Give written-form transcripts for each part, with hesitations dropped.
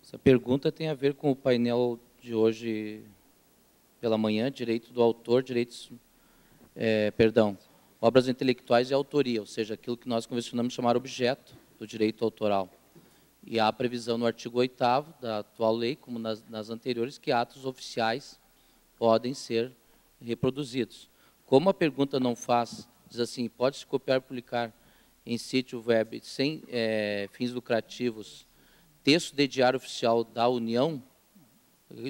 Essa pergunta tem a ver com o painel de hoje pela manhã, direito do autor, obras intelectuais e autoria, ou seja, aquilo que nós convencionamos chamar objeto do direito autoral. E há a previsão no artigo 8º da atual lei, como nas anteriores, que atos oficiais podem ser reproduzidos. Como a pergunta não diz assim, pode-se copiar e publicar em sítio web sem fins lucrativos texto de diário oficial da União,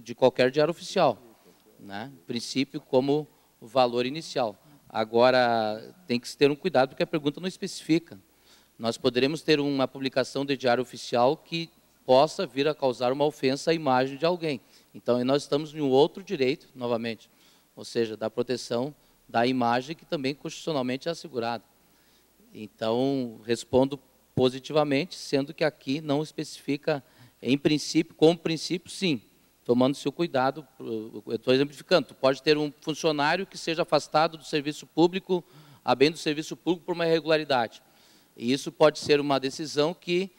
de qualquer diário oficial, né? Princípio como valor inicial. Agora, tem que se ter um cuidado, porque a pergunta não especifica. Nós poderemos ter uma publicação de diário oficial que possa vir a causar uma ofensa à imagem de alguém. Então, nós estamos em um outro direito, novamente, ou seja, da proteção da imagem, que também constitucionalmente é assegurada. Então, respondo positivamente, sendo que aqui não especifica, em princípio, como princípio, sim, tomando-se o cuidado, eu estou exemplificando, pode ter um funcionário que seja afastado do serviço público, a bem do serviço público por uma irregularidade. E isso pode ser uma decisão que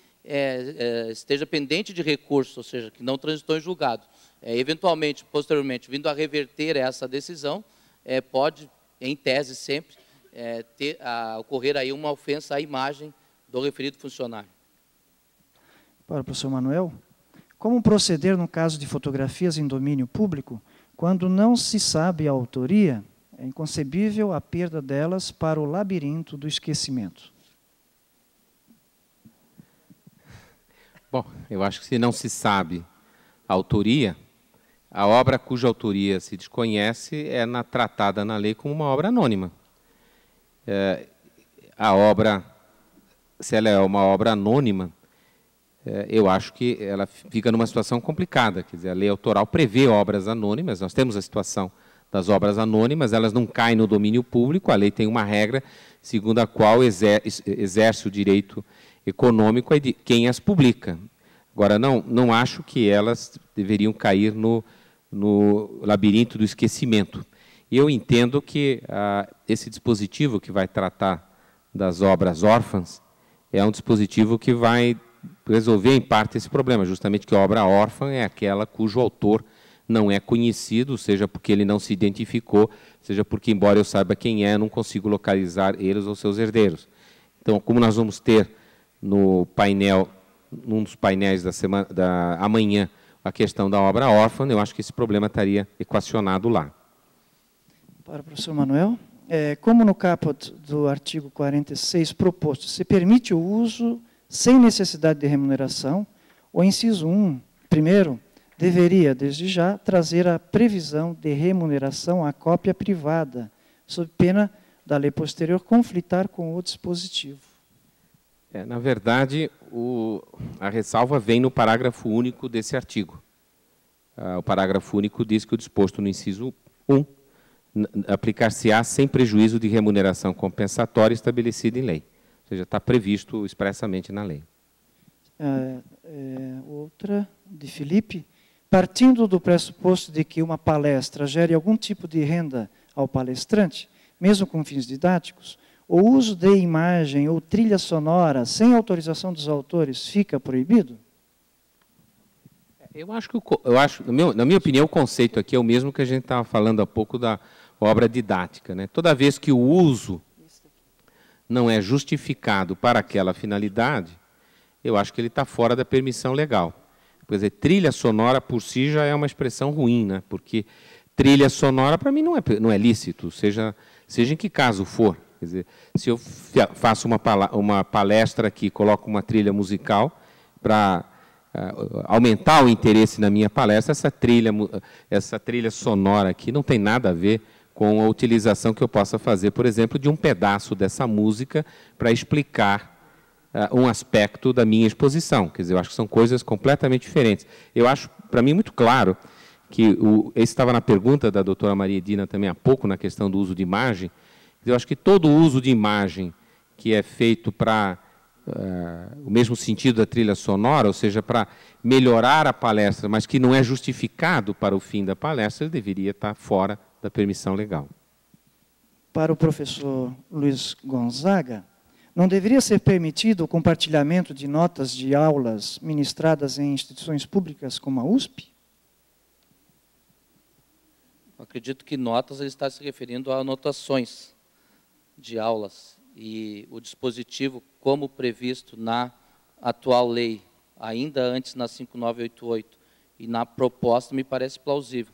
esteja pendente de recurso, ou seja, que não transitou em julgado. Eventualmente, posteriormente, vindo a reverter essa decisão, pode, em tese sempre, ocorrer aí uma ofensa à imagem do referido funcionário. Para o professor Manuel, como proceder no caso de fotografias em domínio público, quando não se sabe a autoria, é inconcebível a perda delas para o labirinto do esquecimento? Bom, eu acho que se não se sabe a autoria, a obra cuja autoria se desconhece tratada na lei como uma obra anônima. A obra, se ela é uma obra anônima, eu acho que ela fica numa situação complicada. Quer dizer, a lei autoral prevê obras anônimas, nós temos a situação das obras anônimas, elas não caem no domínio público, a lei tem uma regra segundo a qual exerce o direito econômico é de quem as publica. Agora, não acho que elas deveriam cair no labirinto do esquecimento. E eu entendo que esse dispositivo que vai tratar das obras órfãs é um dispositivo que vai resolver, em parte, esse problema, justamente que a obra órfã é aquela cujo autor não é conhecido, seja porque ele não se identificou, seja porque, embora eu saiba quem é, não consigo localizar eles ou seus herdeiros. Então, como nós vamos ter no painel, num dos painéis amanhã, a questão da obra órfã, eu acho que esse problema estaria equacionado lá. Para o professor Manuel, como no caput do artigo 46 proposto, se permite o uso sem necessidade de remuneração, o inciso 1, primeiro, deveria, desde já, trazer a previsão de remuneração à cópia privada, sob pena da lei posterior conflitar com o dispositivo. Na verdade, a ressalva vem no parágrafo único desse artigo. O parágrafo único diz que o disposto no inciso 1 aplicar-se-á sem prejuízo de remuneração compensatória estabelecida em lei. Ou seja, está previsto expressamente na lei. Outra, de Felipe. Partindo do pressuposto de que uma palestra gere algum tipo de renda ao palestrante, mesmo com fins didáticos, o uso de imagem ou trilha sonora sem autorização dos autores fica proibido? Na minha opinião, o conceito aqui é o mesmo que a gente estava falando há pouco da obra didática, né? Toda vez que o uso não é justificado para aquela finalidade, eu acho que ele está fora da permissão legal. Quer dizer, trilha sonora por si já é uma expressão ruim, né? Porque trilha sonora, para mim, não é lícito, seja em que caso for. Quer dizer, se eu faço uma palestra aqui, coloco uma trilha musical para aumentar o interesse na minha palestra, essa trilha sonora aqui não tem nada a ver com a utilização que eu possa fazer, por exemplo, de um pedaço dessa música para explicar um aspecto da minha exposição. Quer dizer, eu acho que são coisas completamente diferentes. Eu acho, para mim, muito claro que, esse estava na pergunta da doutora Maria Edina também há pouco, na questão do uso de imagem. Eu acho que todo uso de imagem que é feito para o mesmo sentido da trilha sonora, ou seja, para melhorar a palestra, mas que não é justificado para o fim da palestra, ele deveria estar fora da permissão legal. Para o professor Luiz Gonzaga, Não deveria ser permitido o compartilhamento de notas de aulas ministradas em instituições públicas como a USP? Acredito que notas ele está se referindo a anotações de aulas. E o dispositivo, como previsto na atual lei, ainda antes na 5988, e na proposta, me parece plausível.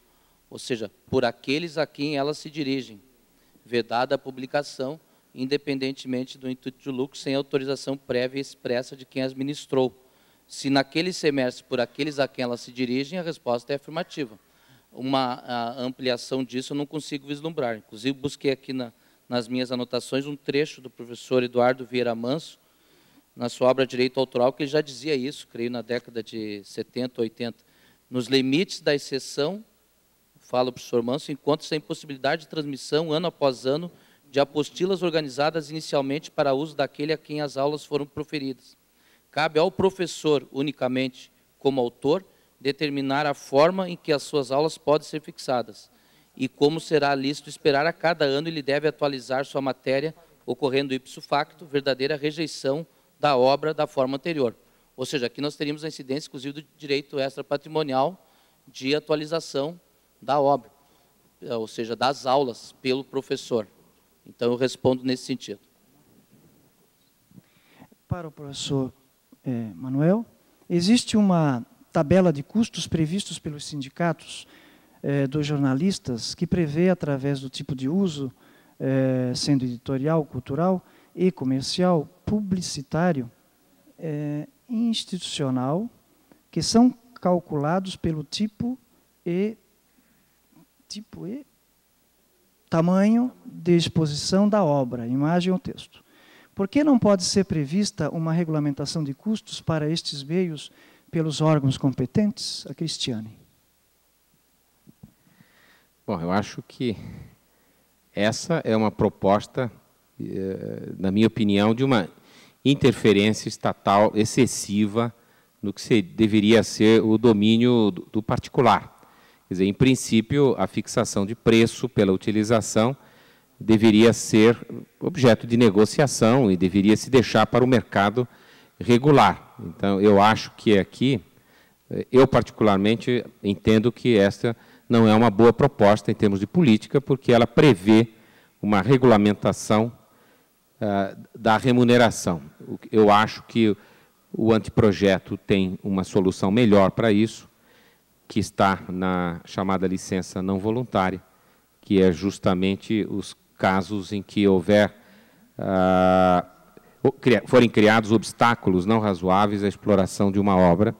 Ou seja, por aqueles a quem elas se dirigem, vedada a publicação, independentemente do intuito de lucro, sem autorização prévia e expressa de quem as ministrou. Se naquele semestre, por aqueles a quem elas se dirigem, a resposta é afirmativa. Uma ampliação disso eu não consigo vislumbrar. Inclusive, busquei aqui nas minhas anotações um trecho do professor Eduardo Vieira Manso, na sua obra Direito Autoral, que ele já dizia isso, creio na década de 70, 80. Nos limites da exceção, fala o professor Manso, encontra-se a impossibilidade de transmissão, ano após ano, de apostilas organizadas inicialmente para uso daquele a quem as aulas foram proferidas. Cabe ao professor, unicamente, como autor, determinar a forma em que as suas aulas podem ser fixadas e como será lícito esperar a cada ano ele deve atualizar sua matéria, ocorrendo ipso facto, verdadeira rejeição da obra da forma anterior. Ou seja, aqui nós teríamos a incidência, inclusive, do direito extrapatrimonial de atualização da obra, ou seja, das aulas pelo professor. Então, eu respondo nesse sentido. Para o professor Manuel, existe uma tabela de custos previstos pelos sindicatos dos jornalistas que prevê, através do tipo de uso, sendo editorial, cultural e comercial, publicitário, institucional, que são calculados pelo tipo e tamanho de exposição da obra, imagem ou texto. Por que não pode ser prevista uma regulamentação de custos para estes meios pelos órgãos competentes? A Cristiane. Bom, eu acho que essa é uma proposta, na minha opinião, de uma interferência estatal excessiva no que deveria ser o domínio do particular. Quer dizer, em princípio, a fixação de preço pela utilização deveria ser objeto de negociação e deveria se deixar para o mercado regular. Então, eu acho que aqui, eu particularmente entendo que esta não é uma boa proposta em termos de política, porque ela prevê uma regulamentação da remuneração. Eu acho que o anteprojeto tem uma solução melhor para isso, que está na chamada licença não voluntária, que é justamente os casos em que forem criados obstáculos não razoáveis à exploração de uma obra,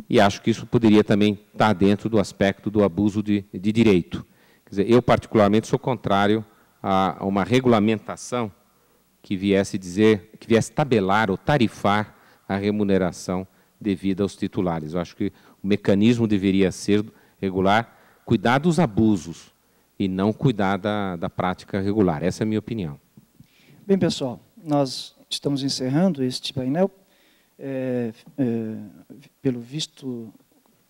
e acho que isso poderia também estar dentro do aspecto do abuso de direito. Quer dizer, eu particularmente sou contrário a uma regulamentação que viesse tabelar ou tarifar a remuneração devida aos titulares. Eu acho que o mecanismo deveria ser regular, cuidar dos abusos e não cuidar da prática regular. Essa é a minha opinião. Bem, pessoal, nós estamos encerrando este painel. Pelo visto,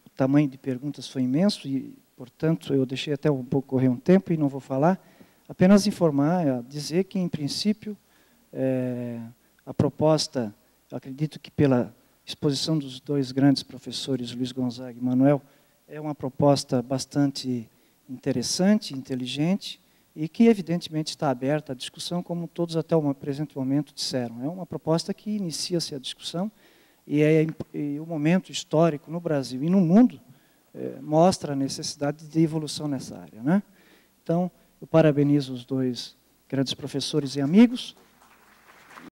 o tamanho de perguntas foi imenso e, portanto, eu deixei até um pouco correr um tempo e não vou falar. Apenas informar, dizer que, em princípio, a proposta, eu acredito que pela exposição dos dois grandes professores, Luiz Gonzaga e Manuel, é uma proposta bastante interessante, inteligente, e que, evidentemente, está aberta à discussão, como todos até o presente momento disseram. É uma proposta que inicia-se a discussão, e o momento histórico no Brasil e no mundo mostra a necessidade de evolução nessa área, né? Então, eu parabenizo os dois grandes professores e amigos,